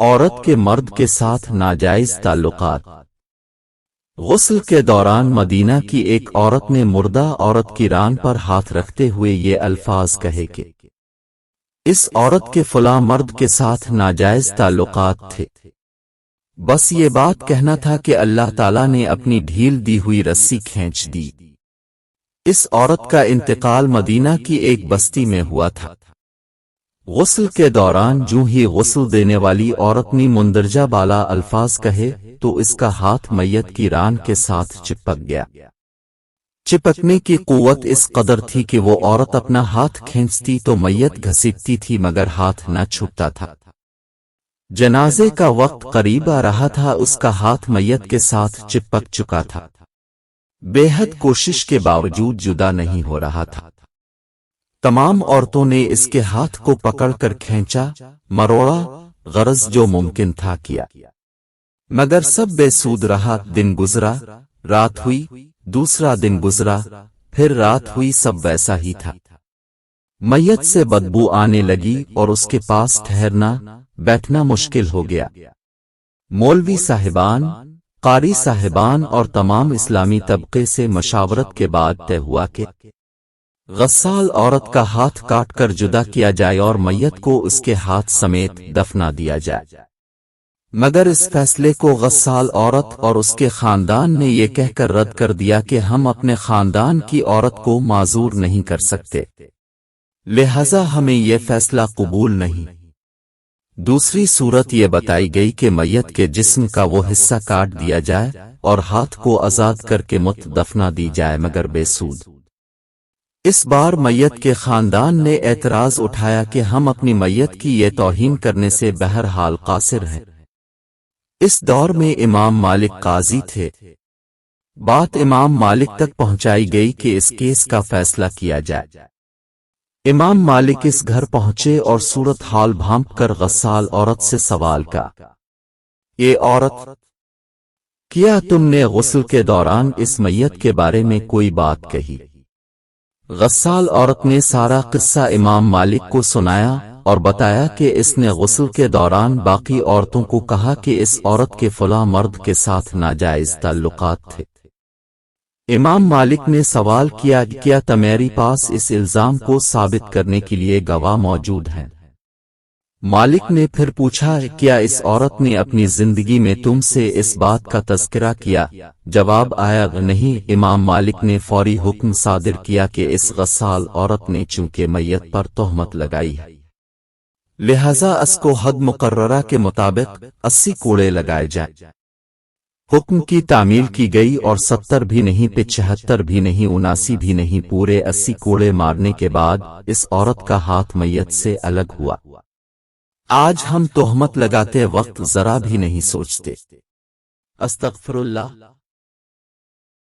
عورت کے مرد کے ساتھ ناجائز تعلقات۔ غسل کے دوران مدینہ کی ایک عورت نے مردہ عورت کی ران پر ہاتھ رکھتے ہوئے یہ الفاظ کہے کہ اس عورت کے فلاں مرد کے ساتھ ناجائز تعلقات تھے۔ بس یہ بات کہنا تھا کہ اللہ تعالیٰ نے اپنی ڈھیل دی ہوئی رسی کھینچ دی۔ اس عورت کا انتقال مدینہ کی ایک بستی میں ہوا تھا۔ غسل کے دوران جو ہی غسل دینے والی عورت نے مندرجہ بالا الفاظ کہے تو اس کا ہاتھ میت کی ران کے ساتھ چپک گیا۔ چپکنے کی قوت اس قدر تھی کہ وہ عورت اپنا ہاتھ کھینچتی تو میت گھسیٹتی تھی مگر ہاتھ نہ چھوٹتا تھا۔ جنازے کا وقت قریب آ رہا تھا، اس کا ہاتھ میت کے ساتھ چپک چکا تھا، بے حد کوشش کے باوجود جدا نہیں ہو رہا تھا۔ تمام عورتوں نے اس کے ہاتھ کو پکڑ کر کھینچا، مروڑا، غرض جو ممکن تھا کیا، مگر سب بے سود رہا۔ دن گزرا، رات ہوئی، دوسرا دن گزرا، پھر رات ہوئی، سب ویسا ہی تھا۔ میت سے بدبو آنے لگی اور اس کے پاس ٹھہرنا بیٹھنا مشکل ہو گیا۔ مولوی صاحبان، قاری صاحبان اور تمام اسلامی طبقے سے مشاورت کے بعد طے ہوا کہ غسال عورت کا ہاتھ کاٹ کر جدا کیا جائے اور میت کو اس کے ہاتھ سمیت دفنا دیا جائے، مگر اس فیصلے کو غسال عورت اور اس کے خاندان نے یہ کہہ کر رد کر دیا کہ ہم اپنے خاندان کی عورت کو معذور نہیں کر سکتے، لہذا ہمیں یہ فیصلہ قبول نہیں۔ دوسری صورت یہ بتائی گئی کہ میت کے جسم کا وہ حصہ کاٹ دیا جائے اور ہاتھ کو آزاد کر کے مت دفنا دی جائے، مگر بے سود۔ اس بار میت کے خاندان نے اعتراض اٹھایا کہ ہم اپنی میت کی یہ توہین کرنے سے بہرحال قاصر ہیں۔ اس دور میں امام مالک قاضی تھے۔ بات امام مالک تک پہنچائی گئی کہ اس کیس کا فیصلہ کیا جائے۔ امام مالک اس گھر پہنچے اور صورت حال بھانپ کر غسال عورت سے سوال کا، اے عورت، کیا تم نے غسل کے دوران اس میت کے بارے میں کوئی بات کہی؟ غسال عورت نے سارا قصہ امام مالک کو سنایا اور بتایا کہ اس نے غسل کے دوران باقی عورتوں کو کہا کہ اس عورت کے فلاں مرد کے ساتھ ناجائز تعلقات تھے۔ امام مالک نے سوال کیا، کیا تمہاری پاس اس الزام کو ثابت کرنے کے لیے گواہ موجود ہیں؟ مالک نے پھر پوچھا، کیا اس عورت نے اپنی زندگی میں تم سے اس بات کا تذکرہ کیا؟ جواب آیا، نہیں۔ امام مالک نے فوری حکم صادر کیا کہ اس غسال عورت نے چونکہ میت پر تہمت لگائی ہے، لہذا اس کو حد مقررہ کے مطابق 80 کوڑے لگائے جائیں۔ حکم کی تعمیل کی گئی اور 70 بھی نہیں، 75 بھی نہیں، 79 بھی نہیں، پورے 80 کوڑے مارنے کے بعد اس عورت کا ہاتھ میت سے الگ ہوا۔ آج ہم تہمت لگاتے وقت ذرا بھی نہیں سوچتے۔ استغفر اللہ۔